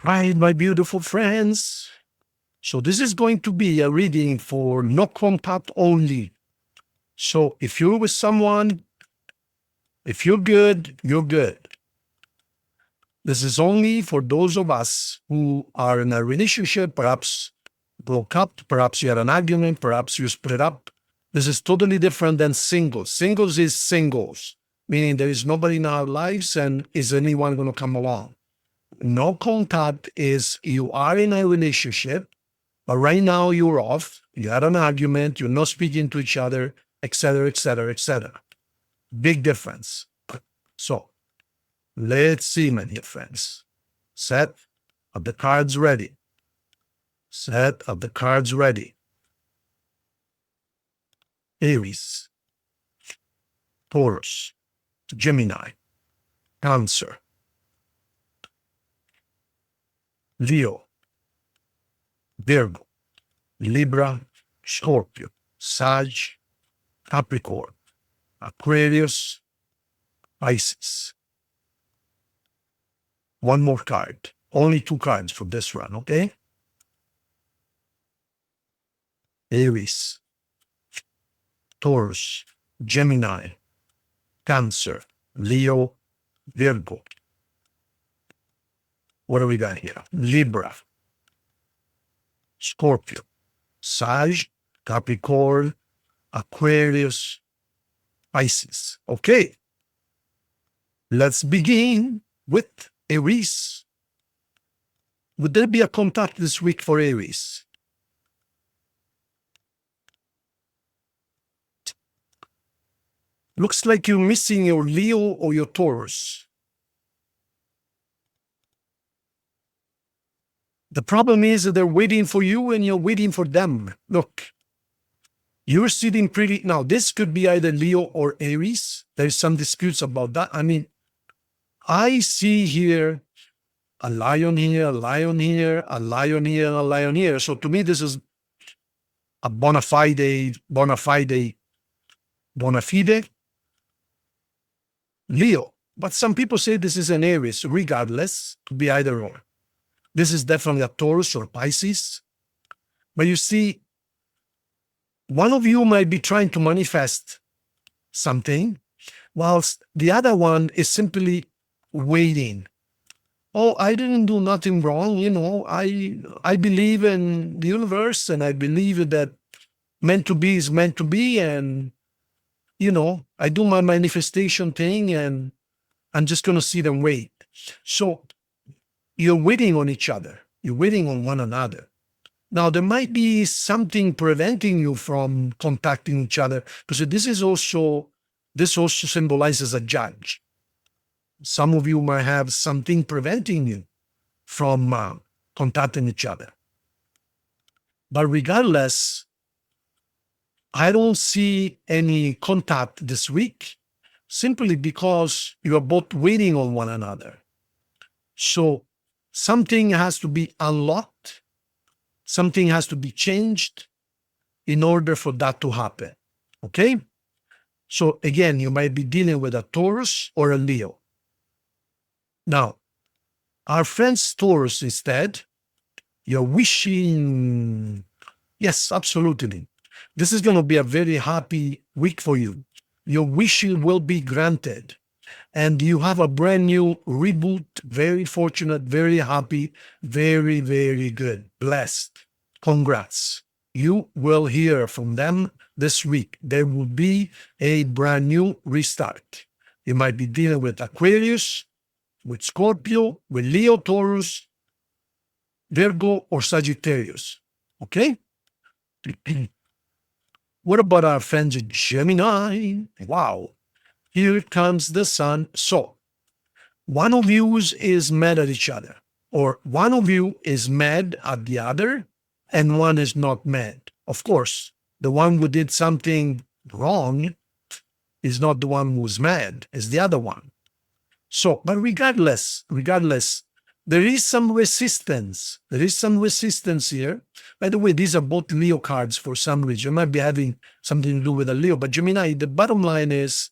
Right, my beautiful friends. So this is going to be a reading for no contact only. So if you're with someone, if you're good, you're good. This is only for those of us who are in a relationship, perhaps broke up, perhaps you had an argument, perhaps you split up. This is totally different than singles. Singles is singles, meaning there is nobody in our lives and is anyone going to come along. No contact is you are in a relationship, but right now you're off, you had an argument, you're not speaking to each other, etc., etc., etc. Big difference. So let's see, my dear friends. Set of the cards ready. Set of the cards ready. Aries, Taurus, Gemini, Cancer, Leo, Virgo, Libra, Scorpio, Sag, Capricorn, Aquarius, Pisces. One more card. Only 2 cards for this run, okay? Aries, Taurus, Gemini, Cancer, Leo, Virgo. What do we got here? Libra, Scorpio, Sag, Capricorn, Aquarius, Pisces. Okay. Let's begin with Aries. Would there be a contact this week for Aries? Looks like you're missing your Leo or your Taurus. The problem is that they're waiting for you and you're waiting for them. Look, you're sitting pretty. Now, this could be either Leo or Aries. There's some disputes about that. I mean, I see here a lion here, a lion here, a lion here, and a lion here. So to me, this is a bona fide Leo. But some people say this is an Aries. Regardless, could be either or. This is definitely a Taurus or Pisces. But you see, one of you might be trying to manifest something, whilst the other one is simply waiting. Oh, I didn't do nothing wrong. I believe in the universe and I believe that meant to be is meant to be. And, I do my manifestation thing and I'm just going to sit and wait. So you're waiting on each other. You're waiting on one another. Now, there might be something preventing you from contacting each other, because this also symbolizes a judge. Some of you might have something preventing you from contacting each other. But regardless, I don't see any contact this week, simply because you are both waiting on one another. So something has to be unlocked. Something has to be changed in order for that to happen. Okay? So again, you might be dealing with a Taurus or a Leo. Now, our friends Taurus instead, you're wishing, yes, absolutely. This is going to be a very happy week for you. Your wishing will be granted. And you have a brand new reboot, very fortunate, very happy, very, very good, blessed. Congrats. You will hear from them this week. There will be a brand new restart. You might be dealing with Aquarius, with Scorpio, with Leo, Taurus, Virgo, or Sagittarius. Okay? What about our friends Gemini? Wow. Here comes the sun. So, one of you is mad at each other, or one of you is mad at the other, and one is not mad. Of course, the one who did something wrong is not the one who's mad, it's the other one. So, but regardless, there is some resistance. There is some resistance here. By the way, these are both Leo cards for some reason. You might be having something to do with a Leo, but Gemini, the bottom line is,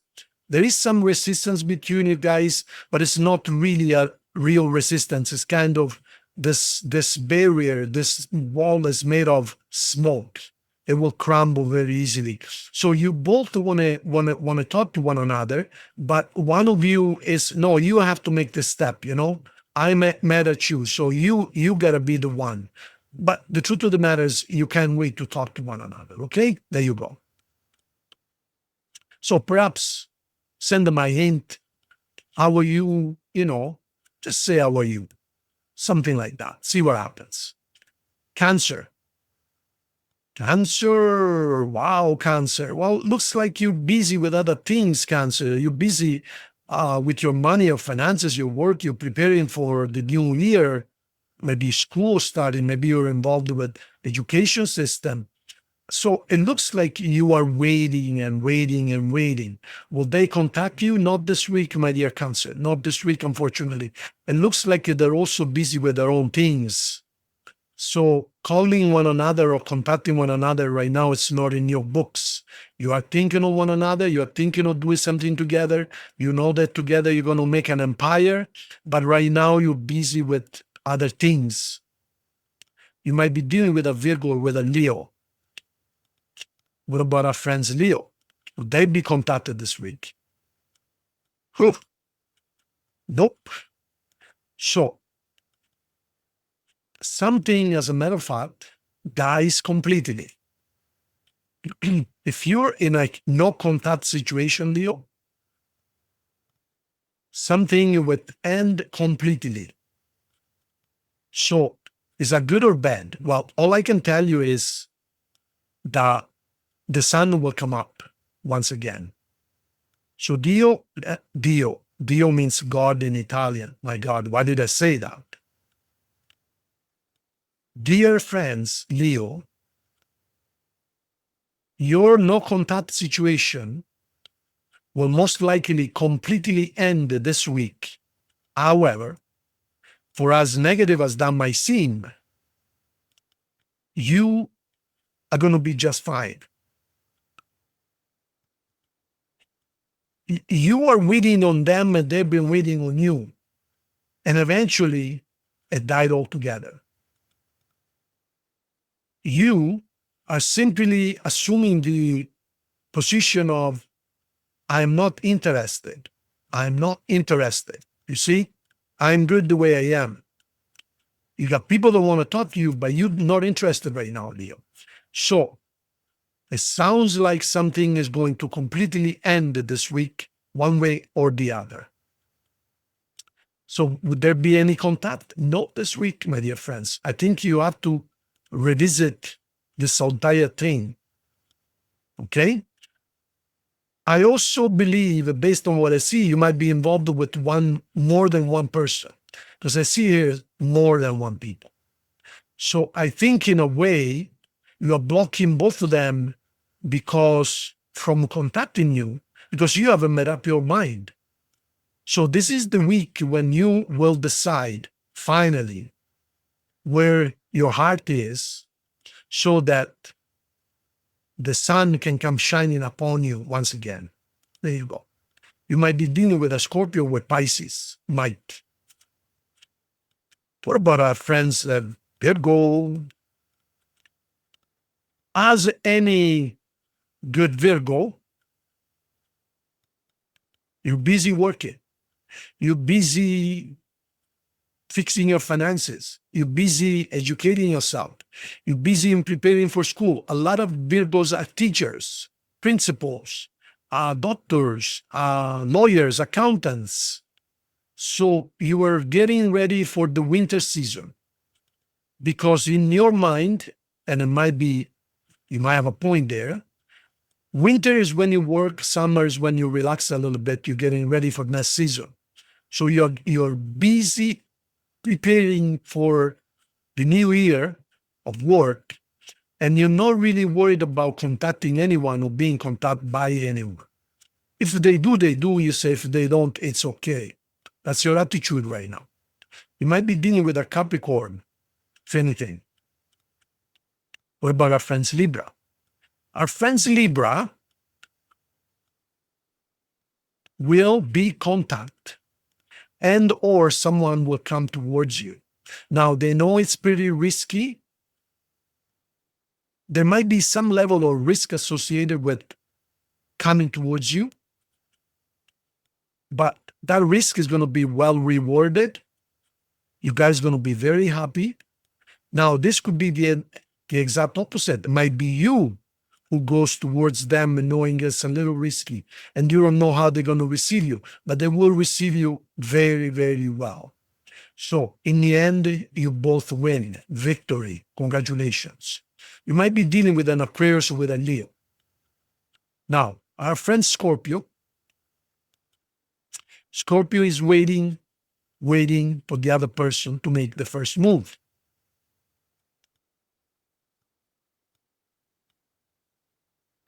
there is some resistance between you guys, but it's not really a real resistance. It's kind of this barrier, this wall is made of smoke. It will crumble very easily. So you both want to talk to one another, but one of you is no. You have to make this step. I'm mad at you, so you gotta be the one. But the truth of the matter is, you can't wait to talk to one another. Okay, there you go. So perhaps send them a hint. How are you? Just say how are you, something like that. See what happens. Cancer. Cancer. Wow, Cancer. Well, looks like you're busy with other things, Cancer. You're busy with your money, your finances, your work. You're preparing for the new year. Maybe school starting. Maybe you're involved with the education system. So it looks like you are waiting and waiting and waiting. Will they contact you? Not this week, my dear Cancer. Not this week, unfortunately. It looks like they're also busy with their own things. So calling one another or contacting one another right now, it's not in your books. You are thinking of one another. You are thinking of doing something together. You know that together you're going to make an empire. But right now you're busy with other things. You might be dealing with a Virgo or with a Leo. What about our friends Leo? Would they be contacted this week? Whew. Nope. So something, as a matter of fact, dies completely. If you're in a no contact situation, Leo, something would end completely. So is that good or bad? Well, all I can tell you is that the sun will come up once again. So Dio means God in Italian. My God, why did I say that? Dear friends, Leo, your no contact situation will most likely completely end this week. However, for as negative as that might seem, you are going to be just fine. You are waiting on them and they've been waiting on you. And eventually, it died altogether. You are simply assuming the position of, I'm not interested. I'm not interested. You see, I'm good the way I am. You got people that want to talk to you, but you're not interested right now, Leo. So it sounds like something is going to completely end this week, one way or the other. So would there be any contact? Not this week, my dear friends. I think you have to revisit this entire thing. Okay? I also believe, based on what I see, you might be involved with more than one person, because I see here more than one people. So I think in a way, you are blocking both of them because from contacting you, because you haven't made up your mind. So this is the week when you will decide finally where your heart is, so that the sun can come shining upon you once again. There you go. You might be dealing with a Scorpio with Pisces. Might. What about our friends Virgo? As any good Virgo, you're busy working. You're busy fixing your finances. You're busy educating yourself. You're busy in preparing for school. A lot of Virgos are teachers, principals, doctors, lawyers, accountants. So you are getting ready for the winter season, because in your mind, and it might be, you might have a point there, winter is when you work, summer is when you relax a little bit, you're getting ready for next season. So you're busy preparing for the new year of work, and you're not really worried about contacting anyone or being contacted by anyone. If they do, they do. You say, if they don't, it's okay. That's your attitude right now. You might be dealing with a Capricorn, if anything. What about our friends Libra? Our friends Libra will be contact, and or someone will come towards you. Now, they know it's pretty risky. There might be some level of risk associated with coming towards you, but that risk is going to be well rewarded. You guys are going to be very happy. Now, this could be the exact opposite. It might be you who goes towards them knowing it's a little risky, and you don't know how they're going to receive you, but they will receive you very, very well. So in the end, you both win. Victory. Congratulations. You might be dealing with an Aquarius or with a Leo. Now, our friend Scorpio. Scorpio is waiting for the other person to make the first move.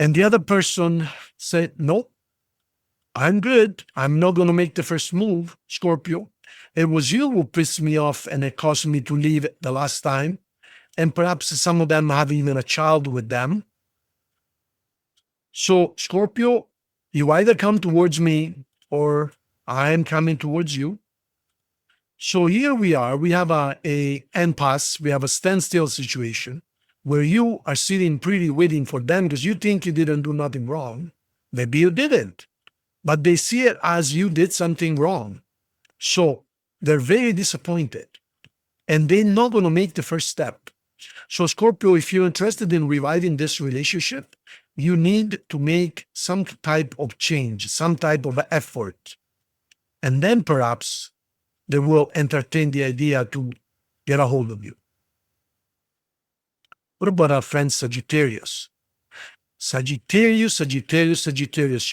And the other person said, no, I'm good. I'm not going to make the first move, Scorpio. It was you who pissed me off and it caused me to leave the last time. And perhaps some of them have even a child with them. So, Scorpio, you either come towards me or I am coming towards you. So here we are. We have a impasse. We have a standstill situation where you are sitting pretty waiting for them because you think you didn't do nothing wrong. Maybe you didn't, but they see it as you did something wrong. So they're very disappointed and they're not going to make the first step. So Scorpio, if you're interested in reviving this relationship, you need to make some type of change, some type of effort. And then perhaps they will entertain the idea to get a hold of you. What about our friend Sagittarius? Sagittarius.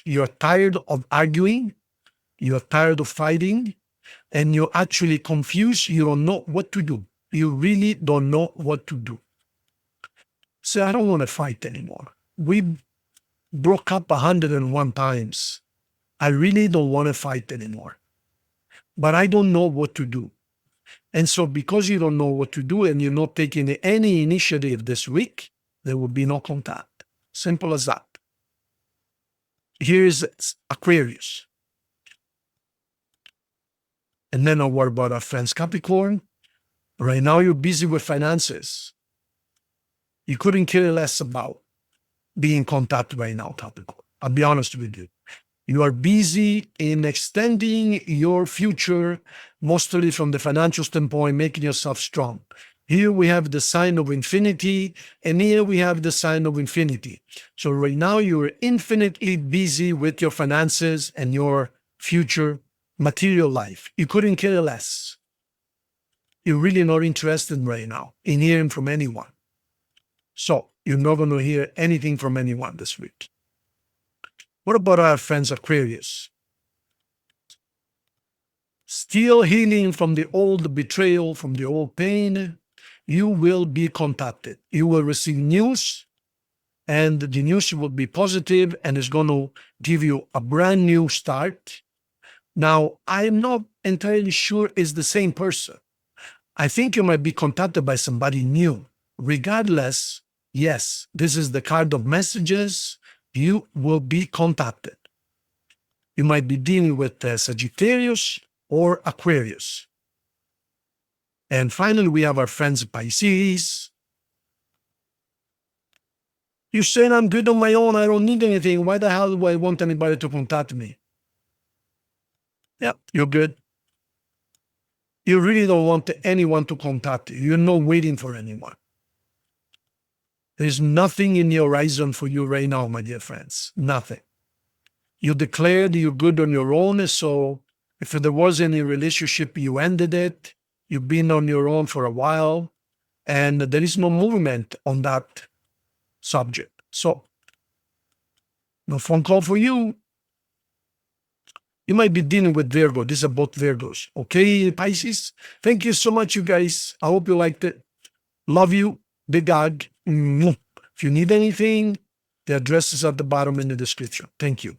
You're tired of arguing, you're tired of fighting, and you're actually confused. You don't know what to do. You really don't know what to do. So I don't want to fight anymore. We broke up 101 times. I really don't want to fight anymore. But I don't know what to do. And so because you don't know what to do and you're not taking any initiative this week, there will be no contact. Simple as that. Here's Aquarius. And then what about our friends Capricorn? Right now you're busy with finances. You couldn't care less about being in contact right now, Capricorn. I'll be honest with you. You are busy in extending your future, mostly from the financial standpoint, making yourself strong. Here we have the sign of infinity, and here we have the sign of infinity. So right now you're infinitely busy with your finances and your future material life. You couldn't care less. You're really not interested right now in hearing from anyone. So you're not going to hear anything from anyone this week. What about our friends Aquarius? Still healing from the old betrayal, from the old pain. You will be contacted. You will receive news, and the news will be positive and is going to give you a brand new start. Now, I'm not entirely sure it's the same person. I think you might be contacted by somebody new. Regardless, yes, this is the card of messages. You will be contacted. You might be dealing with Sagittarius or Aquarius. And finally, we have our friends Pisces. You're saying I'm good on my own. I don't need anything. Why the hell do I want anybody to contact me? Yeah, you're good. You really don't want anyone to contact you. You're not waiting for anyone. There's nothing in the horizon for you right now, my dear friends. Nothing. You declared you're good on your own, so if there was any relationship, you ended it. You've been on your own for a while, and there is no movement on that subject. So, no phone call for you. You might be dealing with Virgo. These are both Virgos. Okay, Pisces? Thank you so much, you guys. I hope you liked it. Love you. Big hug. If you need anything, the address is at the bottom in the description. Thank you.